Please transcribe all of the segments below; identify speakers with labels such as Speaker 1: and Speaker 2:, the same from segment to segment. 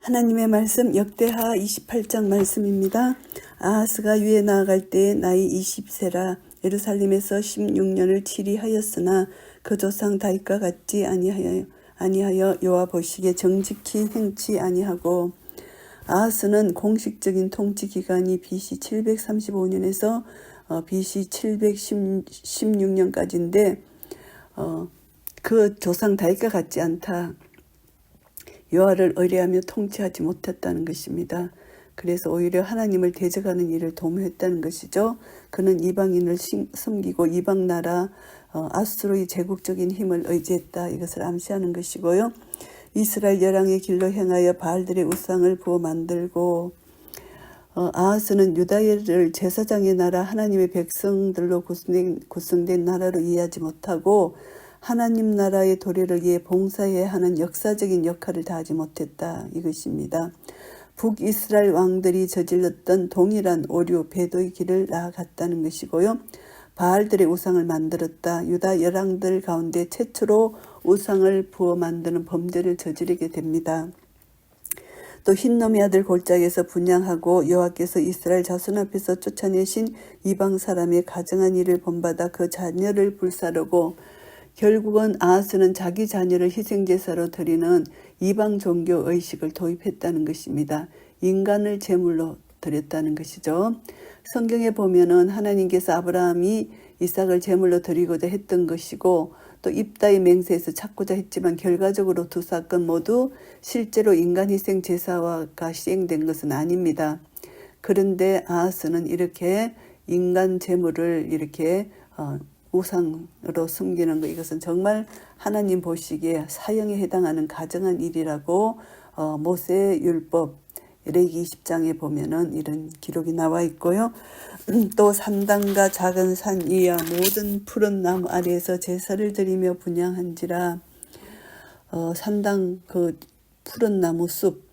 Speaker 1: 하나님의 말씀 역대하 28장 말씀입니다. 아하스가 유에 나아갈 때에 나이 20세라 예루살렘에서 16년을 치리하였으나 그 조상 다윗과 같지 아니하여 여호와 보시기에 정직히 행치 아니하고 아하스는 공식적인 통치 기간이 BC 735년에서 BC 716년까지인데 그 조상 다윗과 같지 않다. 여호와를 의뢰하며 통치하지 못했다는 것입니다. 그래서 오히려 하나님을 대적하는 일을 도모했다는 것이죠. 그는 이방인을 섬기고 이방 나라 아수르의 제국적인 힘을 의지했다. 이것을 암시하는 것이고요. 이스라엘 열왕의 길로 행하여 바알들의 우상을 부어 만들고 아하스는 유다를 제사장의 나라 하나님의 백성들로 구성된 나라로 이해하지 못하고 하나님 나라의 도래를 위해 봉사해야 하는 역사적인 역할을 다하지 못했다. 이것입니다. 북이스라엘 왕들이 저질렀던 동일한 오류, 배도의 길을 나아갔다는 것이고요. 바알들의 우상을 만들었다. 유다 열왕들 가운데 최초로 우상을 부어 만드는 범죄를 저지르게 됩니다. 또 흰놈의 아들 골짜기에서 분양하고 여호와께서 이스라엘 자손 앞에서 쫓아내신 이방 사람의 가증한 일을 본받아 그 자녀를 불사르고 결국은 아하스는 자기 자녀를 희생제사로 드리는 이방 종교 의식을 도입했다는 것입니다. 인간을 제물로 드렸다는 것이죠. 성경에 보면은 하나님께서 아브라함이 이삭을 제물로 드리고자 했던 것이고 또 입다의 맹세에서 찾고자 했지만 결과적으로 두 사건 모두 실제로 인간 희생 제사가 시행된 것은 아닙니다. 그런데 아하스는 이렇게 인간 제물을 이렇게 우상으로 숨기는 것, 이것은 정말 하나님 보시기에 사형에 해당하는 가증한 일이라고 모세의 율법 레위기 20장에 보면은 이런 기록이 나와 있고요. 또 산당과 작은 산 위와 모든 푸른 나무 아래에서 제사를 드리며 분향한지라. 산당 그 푸른 나무 숲,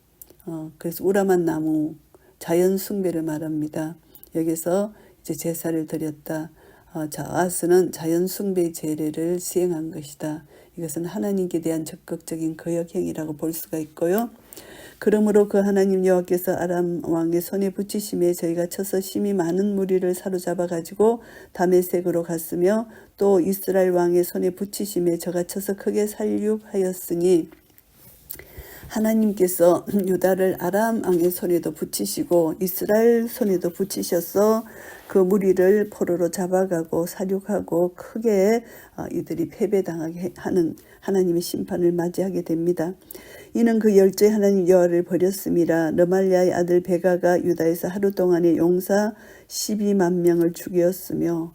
Speaker 1: 그래서 우라만 나무 자연 숭배를 말합니다. 여기서 이제 제사를 드렸다. 아하스는 자연 숭배의 제례를 시행한 것이다. 이것은 하나님께 대한 적극적인 거역행위라고 볼 수가 있고요. 그러므로 그 하나님 여호와께서 아람 왕의 손에 붙이심에 저희가 쳐서 심히 많은 무리를 사로잡아 가지고 다메섹으로 갔으며 또 이스라엘 왕의 손에 붙이심에 저가 쳐서 크게 살육하였으니 하나님께서 유다를 아람 왕의 손에도 붙이시고 이스라엘 손에도 붙이셔서 그 무리를 포로로 잡아가고 살육하고 크게 이들이 패배당하게 하는 하나님의 심판을 맞이하게 됩니다. 이는 그 열조의 하나님 여호와를 버렸음이라. 르말리아의 아들 베가가 유다에서 하루 동안에 용사 12만 명을 죽였으며,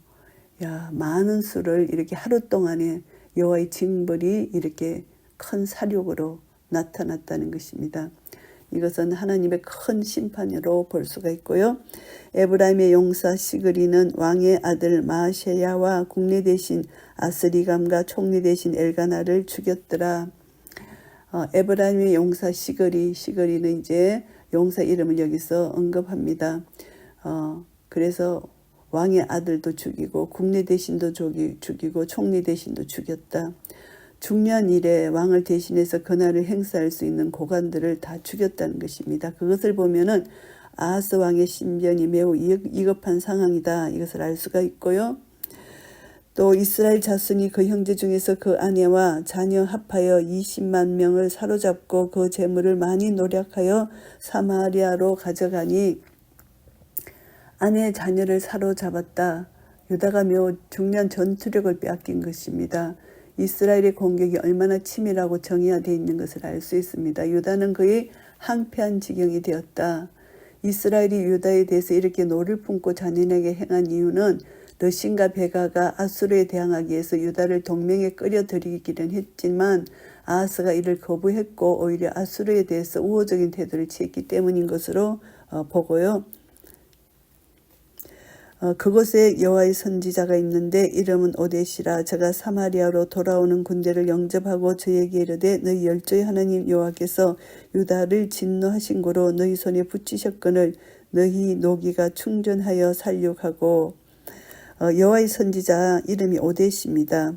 Speaker 1: 많은 수를 이렇게 하루 동안에 여호와의 징벌이 이렇게 큰 사륙으로 나타났다는 것입니다. 이것은 하나님의 큰 심판으로 볼 수가 있고요. 에브라임의 용사 시그리는 왕의 아들 마아세야와 국내 대신 아스리감과 총리 대신 엘가나를 죽였더라. 에브라임의 용사 시그리는 이제 용사 이름을 여기서 언급합니다. 그래서 왕의 아들도 죽이고 국내 대신도 죽이고 총리 대신도 죽였다. 중요한 일에 왕을 대신해서 권한을 행사할 수 있는 고관들을 다 죽였다는 것입니다. 그것을 보면은 아하스 왕의 신변이 매우 위급한 상황이다. 이것을 알 수가 있고요. 또 이스라엘 자손이 그 형제 중에서 그 아내와 자녀 합하여 20만 명을 사로잡고 그 재물을 많이 노력하여 사마리아로 가져가니 아내 자녀를 사로잡았다. 유다가 매우 중요한 전투력을 빼앗긴 것입니다. 이스라엘의 공격이 얼마나 치밀하고 정의화되어 있는 것을 알 수 있습니다. 유다는 거의 항패한 지경이 되었다. 이스라엘이 유다에 대해서 이렇게 노를 품고 잔인하게 행한 이유는 르신과 베가가 아수르에 대항하기 위해서 유다를 동맹에 끌어들이기는 했지만 아하스가 이를 거부했고 오히려 아수르에 대해서 우호적인 태도를 취했기 때문인 것으로 보고요. 그곳에 여호와의 선지자가 있는데 이름은 오데시라. 저가 사마리아로 돌아오는 군대를 영접하고 저에게 이르되 너희 열조의 하나님 여호와께서 유다를 진노하신 고로 너희 손에 붙이셨거늘 너희 노기가 충전하여 살육하고. 여호와의 선지자 이름이 오데시입니다.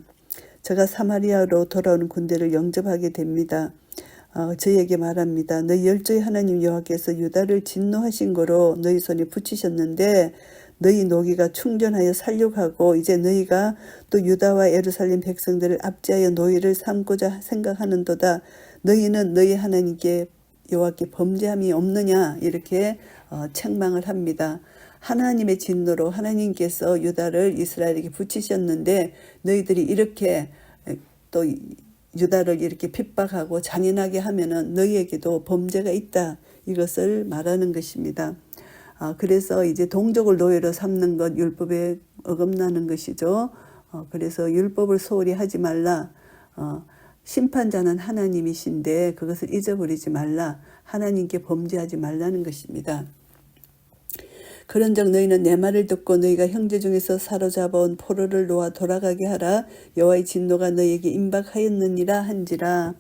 Speaker 1: 저가 사마리아로 돌아오는 군대를 영접하게 됩니다. 저희에게 말합니다. 너희 열조의 하나님 여호와께서 유다를 진노하신 거로 너희 손에 붙이셨는데 너희 노기가 충전하여 살육하고 이제 너희가 또 유다와 예루살렘 백성들을 압제하여 노예를 삼고자 생각하는도다. 너희는 너희 하나님께 여호와께 범죄함이 없느냐 이렇게 책망을 합니다. 하나님의 진노로 하나님께서 유다를 이스라엘에게 붙이셨는데 너희들이 이렇게 또 유다를 이렇게 핍박하고 잔인하게 하면은 너희에게도 범죄가 있다. 이것을 말하는 것입니다. 그래서 이제 동족을 노예로 삼는 것 율법에 어긋나는 것이죠. 그래서 율법을 소홀히 하지 말라. 심판자는 하나님이신데 그것을 잊어버리지 말라. 하나님께 범죄하지 말라는 것입니다. 그런즉 너희는 내 말을 듣고 너희가 형제 중에서 사로잡아온 포로를 놓아 돌아가게 하라. 여호와의 진노가 너희에게 임박하였느니라 한지라.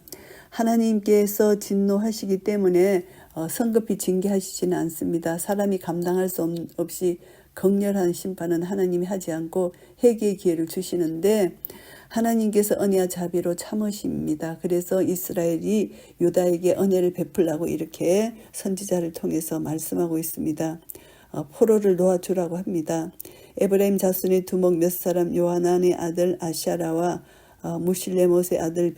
Speaker 1: 하나님께서 진노하시기 때문에 성급히 징계하시지는 않습니다. 사람이 감당할 수 없이 극렬한 심판은 하나님이 하지 않고 회개의 기회를 주시는데 하나님께서 은혜와 자비로 참으십니다. 그래서 이스라엘이 유다에게 은혜를 베풀라고 이렇게 선지자를 통해서 말씀하고 있습니다. 포로를 놓아주라고 합니다. 에브라임 자손의 두목 몇 사람 요하난의 아들 아샤라와 무실레못의 아들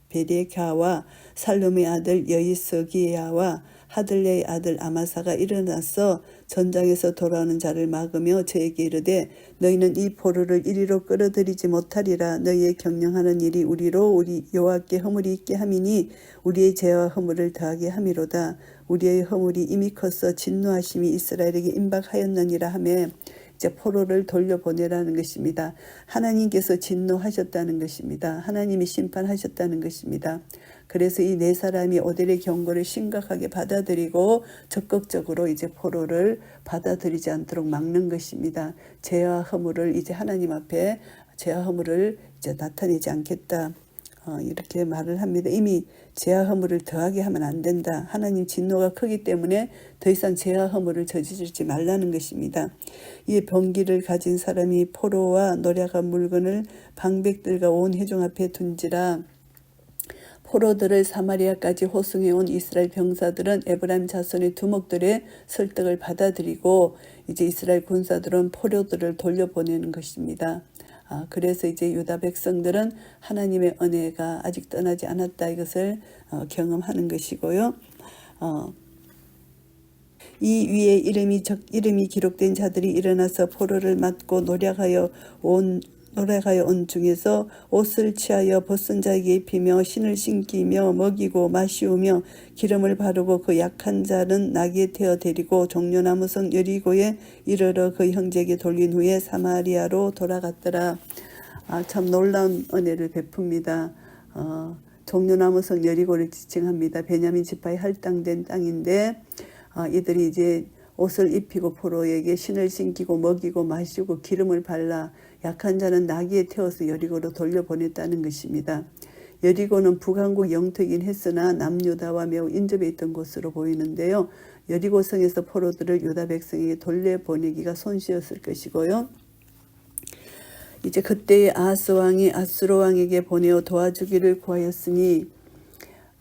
Speaker 1: 베레가와 살룸의 아들 여이스기야와 하들레의 아들 아마사가 일어나서 전장에서 돌아오는 자를 막으며 저에게 이르되 너희는 이 포로를 이리로 끌어들이지 못하리라. 너희의 경영하는 일이 우리로 우리 여호와께 허물이 있게 함이니 우리의 죄와 허물을 더하게 함이로다. 우리의 허물이 이미 커서 진노하심이 이스라엘에게 임박하였느니라 하며 이제 포로를 돌려보내라는 것입니다. 하나님께서 진노하셨다는 것입니다. 하나님이 심판하셨다는 것입니다. 그래서 이 네 사람이 오델의 경고를 심각하게 받아들이고 적극적으로 이제 포로를 받아들이지 않도록 막는 것입니다. 죄와 허물을 이제 하나님 앞에 죄와 허물을 이제 나타내지 않겠다. 이렇게 말을 합니다. 이미 죄와 허물을 더하게 하면 안 된다. 하나님 진노가 크기 때문에 더 이상 죄와 허물을 저지르지 말라는 것입니다. 이 병기를 가진 사람이 포로와 노략한 물건을 방백들과 온 회중 앞에 둔지라. 포로들을 사마리아까지 호송해온 이스라엘 병사들은 에브라임 자손의 두목들의 설득을 받아들이고 이제 이스라엘 군사들은 포로들을 돌려보내는 것입니다. 그래서 이제 유다 백성들은 하나님의 은혜가 아직 떠나지 않았다 이것을 경험하는 것이고요. 이 위에 이름이 기록된 자들이 일어나서 포로를 맞고 노력하여 온 중에서 옷을 취하여 벗은 자에게 입히며 신을 신기며 먹이고 마시우며 기름을 바르고 그 약한 자는 나귀에 태워 데리고 종려나무성 여리고에 이르러 그 형제에게 돌린 후에 사마리아로 돌아갔더라. 참 놀라운 은혜를 베풉니다. 종려나무성 여리고를 지칭합니다. 베냐민 지파에 할당된 땅인데 이들이 이제 옷을 입히고 포로에게 신을 신기고 먹이고 마시고 기름을 발라 약한 자는 나귀에 태워서 여리고로 돌려보냈다는 것입니다. 여리고는 북한국 영토이긴 했으나 남유다와 매우 인접해 있던 곳으로 보이는데요. 여리고성에서 포로들을 유다 백성에게 돌려보내기가 손쉬웠을 것이고요. 이제 그때의 아하스 왕이 아수르 왕에게 보내어 도와주기를 구하였으니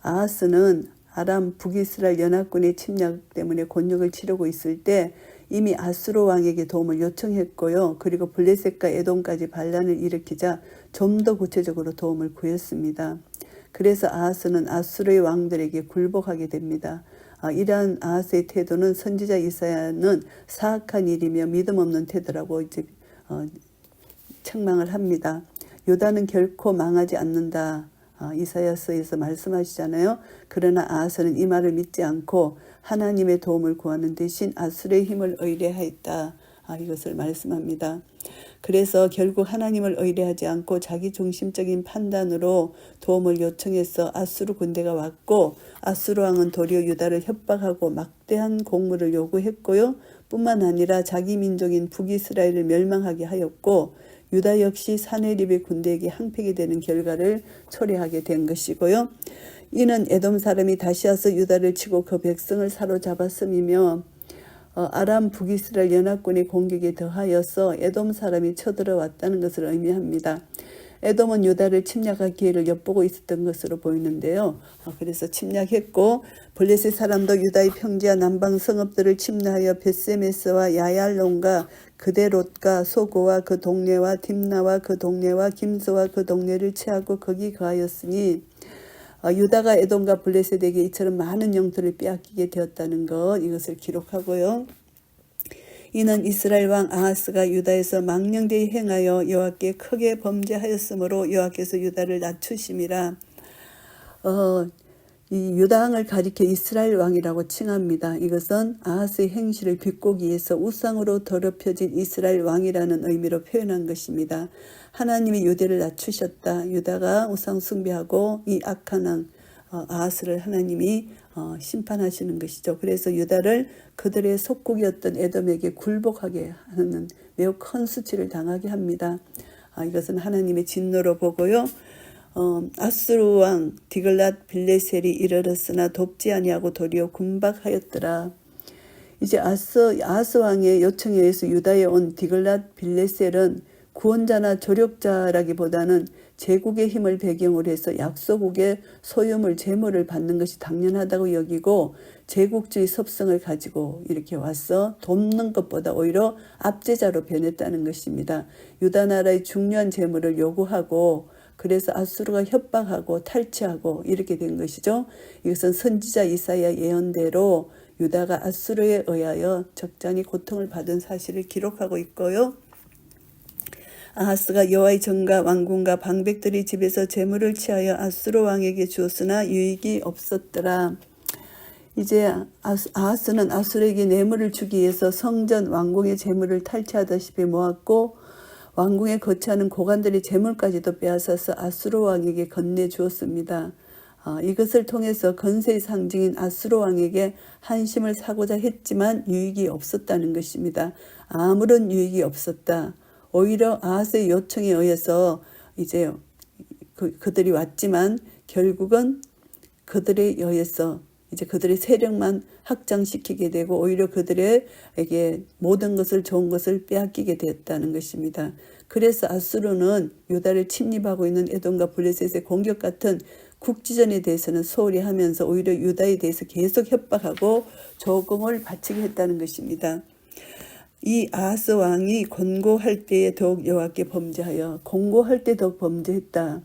Speaker 1: 아하스는 아람 북이스라엘 연합군의 침략 때문에 곤욕을 치르고 있을 때 이미 아수르 왕에게 도움을 요청했고요. 그리고 블레셋과 에돔까지 반란을 일으키자 좀 더 구체적으로 도움을 구했습니다. 그래서 아하스는 아수르의 왕들에게 굴복하게 됩니다. 이러한 아하스의 태도는 선지자 이사야는 사악한 일이며 믿음 없는 태도라고 이제 책망을 합니다. 유다는 결코 망하지 않는다. 이사야서에서 말씀하시잖아요. 그러나 아하스는 이 말을 믿지 않고 하나님의 도움을 구하는 대신 아수르의 힘을 의뢰하였다. 이것을 말씀합니다. 그래서 결국 하나님을 의뢰하지 않고 자기 중심적인 판단으로 도움을 요청해서 아수르 군대가 왔고 아수르 왕은 도리어 유다를 협박하고 막대한 공물을 요구했고요. 뿐만 아니라 자기 민족인 북이스라엘을 멸망하게 하였고 유다 역시 사네립의 군대에게 항패게 되는 결과를 초래하게 된 것이고요. 이는 에돔 사람이 다시 와서 유다를 치고 그 백성을 사로잡았음이며 아람 북이스라엘 연합군의 공격에 더하여서 에돔 사람이 쳐들어왔다는 것을 의미합니다. 에돔은 유다를 침략할 기회를 엿보고 있었던 것으로 보이는데요. 그래서 침략했고 블레셋 사람도 유다의 평지와 남방 성읍들을 침략하여 벳세메스와 야얄론과 그데롯과 소고와 그 동네와 딥나와 그 동네와 김소와 그 동네를 취하고 거기 거하였으니 유다가 에돔과 블레셋에게 이처럼 많은 영토를 빼앗기게 되었다는 것, 이것을 기록하고요. 이는 이스라엘 왕 아하스가 유다에서 망령되이 행하여 여호와께 크게 범죄하였으므로 여호와께서 유다를 낮추심이라. 이 유다 왕을 가리켜 이스라엘 왕이라고 칭합니다. 이것은 아하스의 행실을 비꼬기 위해서 우상으로 더럽혀진 이스라엘 왕이라는 의미로 표현한 것입니다. 하나님이 유다를 낮추셨다. 유다가 우상 숭배하고 이 악한 왕 아하스를 하나님이 심판하시는 것이죠. 그래서 유다를 그들의 속국이었던 에돔에게 굴복하게 하는 매우 큰 수치를 당하게 합니다. 이것은 하나님의 진노로 보고요. 아수르 왕 디글랏 빌레셀이 이르렀으나 돕지 아니하고 도리어 군박하였더라. 이제 아하스 왕의 요청에 의해서 유다에 온 디글랏 빌레셀은 구원자나 조력자라기보다는 제국의 힘을 배경으로 해서 약소국의 소유물, 재물을 받는 것이 당연하다고 여기고 제국주의 섭성을 가지고 이렇게 와서 돕는 것보다 오히려 압제자로 변했다는 것입니다. 유다 나라의 중요한 재물을 요구하고 그래서 아수르가 협박하고 탈취하고 이렇게 된 것이죠. 이것은 선지자 이사야 예언대로 유다가 아수르에 의하여 적잖이 고통을 받은 사실을 기록하고 있고요. 아하스가 여호와의 전과 왕궁과 방백들의 집에서 재물을 취하여 아수르 왕에게 주었으나 유익이 없었더라. 이제 아하스는 아수르에게 뇌물을 주기 위해서 성전 왕궁의 재물을 탈취하다시피 모았고 왕궁에 거처하는 고관들의 재물까지도 빼앗아서 아수르 왕에게 건네주었습니다. 이것을 통해서 건세의 상징인 아수르 왕에게 한심을 사고자 했지만 유익이 없었다는 것입니다. 아무런 유익이 없었다. 오히려 아하스의 요청에 의해서 이제 그들이 왔지만 결국은 그들에 의해서 이제 그들의 세력만 확장시키게 되고 오히려 그들에게 모든 것을 좋은 것을 빼앗기게 되었다는 것입니다. 그래서 아수르는 유다를 침입하고 있는 에돔과 블레셋의 공격 같은 국지전에 대해서는 소홀히 하면서 오히려 유다에 대해서 계속 협박하고 조공을 바치게 했다는 것입니다. 이 아하스 왕이 권고할 때에 더욱 여호와께 범죄하여 공고할 때 더욱 범죄했다.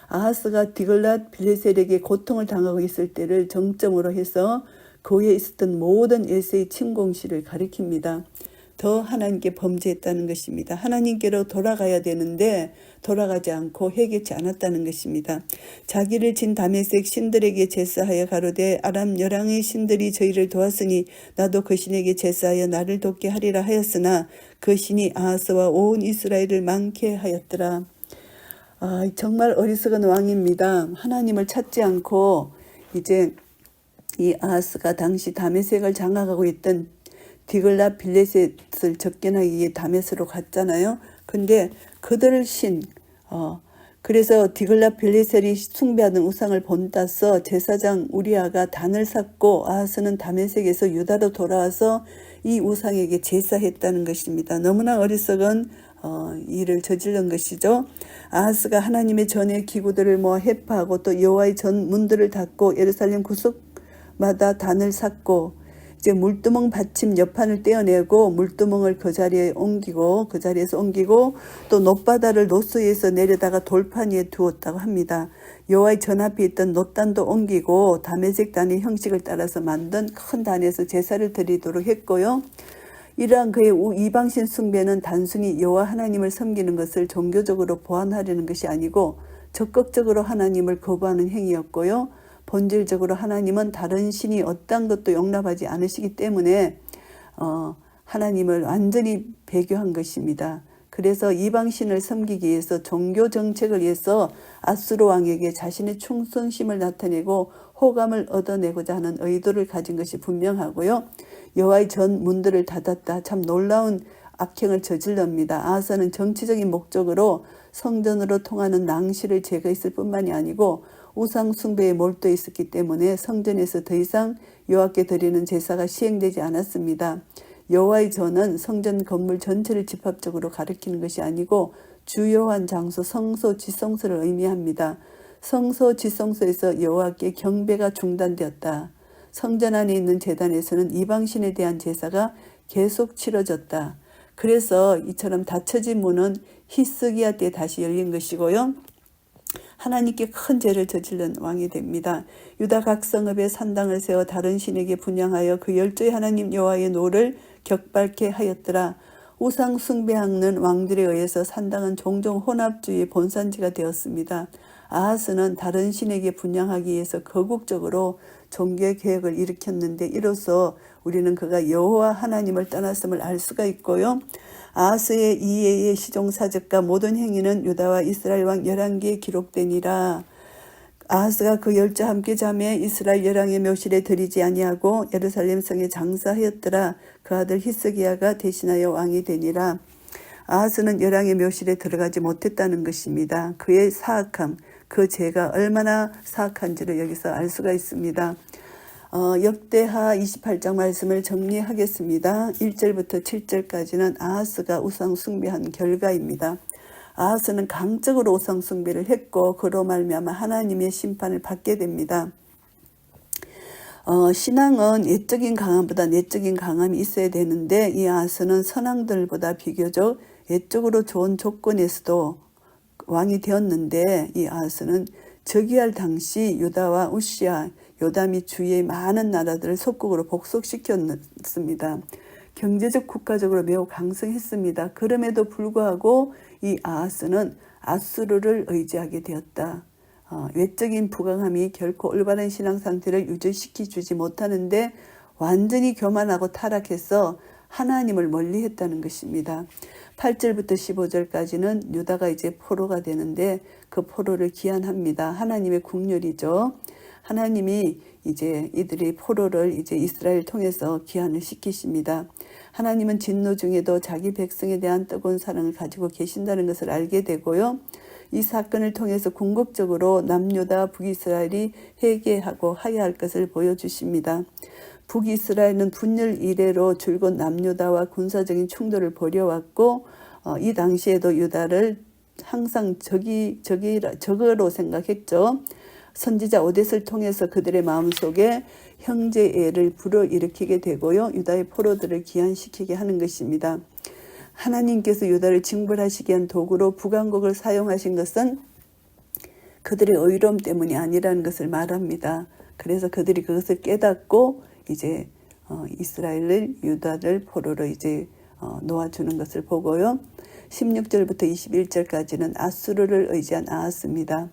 Speaker 1: 아하스가 디글랏 빌레셀에게 고통을 당하고 있을 때를 정점으로 해서 그 위에 있었던 모든 엘세의 침공시를 가리킵니다. 더 하나님께 범죄했다는 것입니다. 하나님께로 돌아가야 되는데 돌아가지 않고 회개치 않았다는 것입니다. 자기를 진 다메섹 신들에게 제사하여 가로되 아람 열왕의 신들이 저희를 도왔으니 나도 그 신에게 제사하여 나를 돕게 하리라 하였으나 그 신이 아하스와 온 이스라엘을 망케 하였더라. 정말 어리석은 왕입니다. 하나님을 찾지 않고 이제 이 아하스가 당시 다메섹을 장악하고 있던 디글랏 빌레셋을 접견하기 위해 다메섹으로 갔잖아요. 근데 그들을 그래서 디글랏 빌레셋이 숭배하는 우상을 본따서 제사장 우리아가 단을 샀고 아하스는 다메섹에서 유다로 돌아와서 이 우상에게 제사했다는 것입니다. 너무나 어리석은 일을 저지른 것이죠. 아하스가 하나님의 전의 기구들을 모아 회파하고 또 여호와의 전 문들을 닫고 예루살렘 구석마다 단을 샀고 이제 물두멍 받침 옆판을 떼어내고 물두멍을 그 자리에서 옮기고 또 놋바다를 노스에서 내려다가 돌판 위에 두었다고 합니다. 여호와의 전 앞에 있던 놋단도 옮기고 다메섹 단의 형식을 따라서 만든 큰 단에서 제사를 드리도록 했고요. 이러한 그의 이방신 숭배는 단순히 여호와 하나님을 섬기는 것을 종교적으로 보완하려는 것이 아니고 적극적으로 하나님을 거부하는 행위였고요. 본질적으로 하나님은 다른 신이 어떤 것도 용납하지 않으시기 때문에 하나님을 완전히 배교한 것입니다. 그래서 이방신을 섬기기 위해서 종교 정책을 위해서 아수르 왕에게 자신의 충성심을 나타내고 호감을 얻어내고자 하는 의도를 가진 것이 분명하고요. 여호와의 전 문들을 닫았다. 참 놀라운 악행을 저질릅니다. 아하스는 정치적인 목적으로 성전으로 통하는 낭시를 제거했을 뿐만이 아니고 우상 숭배에 몰두해 있었기 때문에 성전에서 더 이상 여호와께 드리는 제사가 시행되지 않았습니다. 여호와의 전은 성전 건물 전체를 집합적으로 가리키는 것이 아니고 주요한 장소 성소 지성소를 의미합니다. 성소 지성소에서 여호와께 경배가 중단되었다. 성전 안에 있는 제단에서는 이방신에 대한 제사가 계속 치러졌다. 그래서 이처럼 닫혀진 문은 히스기야 때 다시 열린 것이고요. 하나님께 큰 죄를 저지른 왕이 됩니다. 유다 각 성읍에 산당을 세워 다른 신에게 분향하여 그 열조의 하나님 여호와의 노를 격발케 하였더라. 우상 숭배하는 왕들에 의해서 산당은 종종 혼합주의의 본산지가 되었습니다. 아하스는 다른 신에게 분향하기 위해서 거국적으로 종교 개혁을 일으켰는데 이로써 우리는 그가 여호와 하나님을 떠났음을 알 수가 있고요. 아하스의 이해의 시종사적과 모든 행위는 유다와 이스라엘 왕 11개에 기록되니라. 아하스가 그 열조 함께 잠에 이스라엘 열왕의 묘실에 들이지 아니하고 예루살렘 성에 장사하였더라. 그 아들 히스기야가 대신하여 왕이 되니라. 아하스는 열왕의 묘실에 들어가지 못했다는 것입니다. 그의 사악함, 그 죄가 얼마나 사악한지를 여기서 알 수가 있습니다. 역대하 28장 말씀을 정리하겠습니다. 1절부터 7절까지는 아하스가 우상 숭배한 결과입니다. 아하스는 강적으로 우상 숭배를 했고 그로 말미암아 하나님의 심판을 받게 됩니다. 신앙은 예적인 강함보다 내적인 강함이 있어야 되는데 이 아하스는 선왕들보다 비교적 예적으로 좋은 조건에서도 왕이 되었는데 이 아하스는 즉위할 당시 유다와 우시아, 요담이 주위의 많은 나라들을 속국으로 복속시켰습니다. 경제적 국가적으로 매우 강성했습니다. 그럼에도 불구하고 이 아하스는 아수르를 의지하게 되었다. 외적인 부강함이 결코 올바른 신앙 상태를 유지시켜 주지 못하는데 완전히 교만하고 타락해서 하나님을 멀리했다는 것입니다. 8절부터 15절까지는 유다가 이제 포로가 되는데 그 포로를 기한합니다. 하나님의 국률이죠. 하나님이 이제 이들의 포로를 이제 이스라엘 통해서 기한을 시키십니다. 하나님은 진노 중에도 자기 백성에 대한 뜨거운 사랑을 가지고 계신다는 것을 알게 되고요. 이 사건을 통해서 궁극적으로 남유다 북이스라엘이 회개하고 하야할 것을 보여주십니다. 북이스라엘은 분열 이래로 줄곧 남유다와 군사적인 충돌을 벌여왔고 이 당시에도 유다를 항상 적으로 생각했죠. 선지자 오뎃을 통해서 그들의 마음속에 형제애를 불어일으키게 되고요. 유다의 포로들을 기한시키게 하는 것입니다. 하나님께서 유다를 징벌하시기 위한 도구로 북왕국을 사용하신 것은 그들의 의로움 때문이 아니라는 것을 말합니다. 그래서 그들이 그것을 깨닫고 이제 이스라엘을 유다를 포로로 이제 놓아주는 것을 보고요. 16절부터 21절까지는 아수르를 의지한 아하스입니다.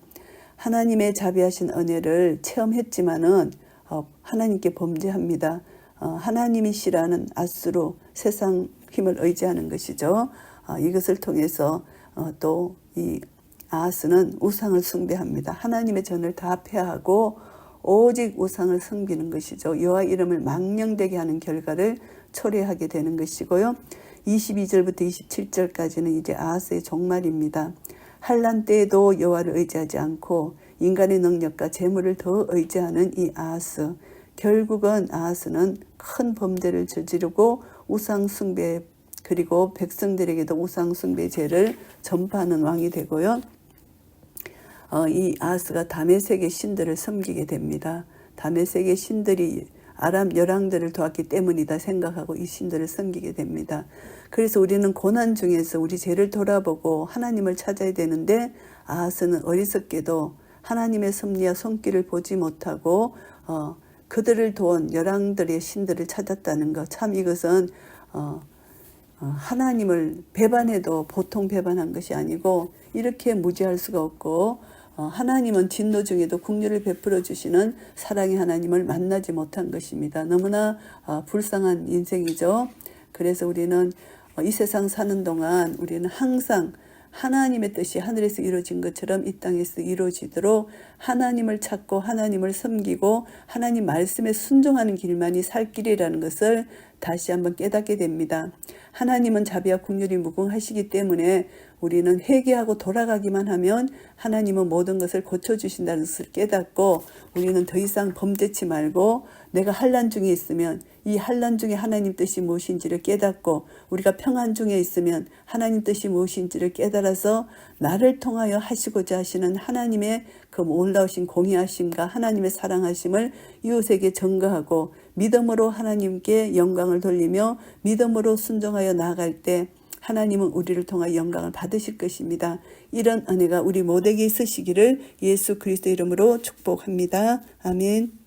Speaker 1: 하나님의 자비하신 은혜를 체험했지만은 하나님께 범죄합니다. 하나님이 싫어하는 아수르, 세상 힘을 의지하는 것이죠. 이것을 통해서 또 이 아하스는 우상을 숭배합니다. 하나님의 전을 다 폐하고 오직 우상을 섬기는 것이죠. 여호와 이름을 망령되게 하는 결과를 초래하게 되는 것이고요. 22절부터 27절까지는 이제 아하스의 종말입니다. 환난 때에도 여호와를 의지하지 않고 인간의 능력과 재물을 더 의지하는 이 아하스. 결국은 아하스는 큰 범죄를 저지르고 우상 숭배 그리고 백성들에게도 우상 숭배 죄를 전파하는 왕이 되고요. 이 아하스가 다메섹의 신들을 섬기게 됩니다. 다메섹의 신들이 아람 열왕들을 도왔기 때문이다 생각하고 이 신들을 섬기게 됩니다. 그래서 우리는 고난 중에서 우리 죄를 돌아보고 하나님을 찾아야 되는데 아하스는 어리석게도 하나님의 섭리와 손길을 보지 못하고 그들을 도운 열왕들의 신들을 찾았다는 것. 참 이것은 하나님을 배반해도 보통 배반한 것이 아니고 이렇게 무지할 수가 없고 하나님은 진노 중에도 긍휼을 베풀어 주시는 사랑의 하나님을 만나지 못한 것입니다. 너무나 불쌍한 인생이죠. 그래서 우리는 이 세상 사는 동안 우리는 항상 하나님의 뜻이 하늘에서 이루어진 것처럼 이 땅에서 이루어지도록 하나님을 찾고 하나님을 섬기고 하나님 말씀에 순종하는 길만이 살 길이라는 것을 다시 한번 깨닫게 됩니다. 하나님은 자비와 긍휼이 무궁하시기 때문에 우리는 회개하고 돌아가기만 하면 하나님은 모든 것을 고쳐주신다는 것을 깨닫고 우리는 더 이상 범죄치 말고 내가 환난 중에 있으면 이 환난 중에 하나님 뜻이 무엇인지를 깨닫고 우리가 평안 중에 있으면 하나님 뜻이 무엇인지를 깨달아서 나를 통하여 하시고자 하시는 하나님의 그 놀라우신 공의하심과 하나님의 사랑하심을 이웃에게 전가하고 믿음으로 하나님께 영광을 돌리며 믿음으로 순종하여 나아갈 때 하나님은 우리를 통하여 영광을 받으실 것입니다. 이런 은혜가 우리 모두에게 있으시기를 예수 그리스도 이름으로 축복합니다. 아멘.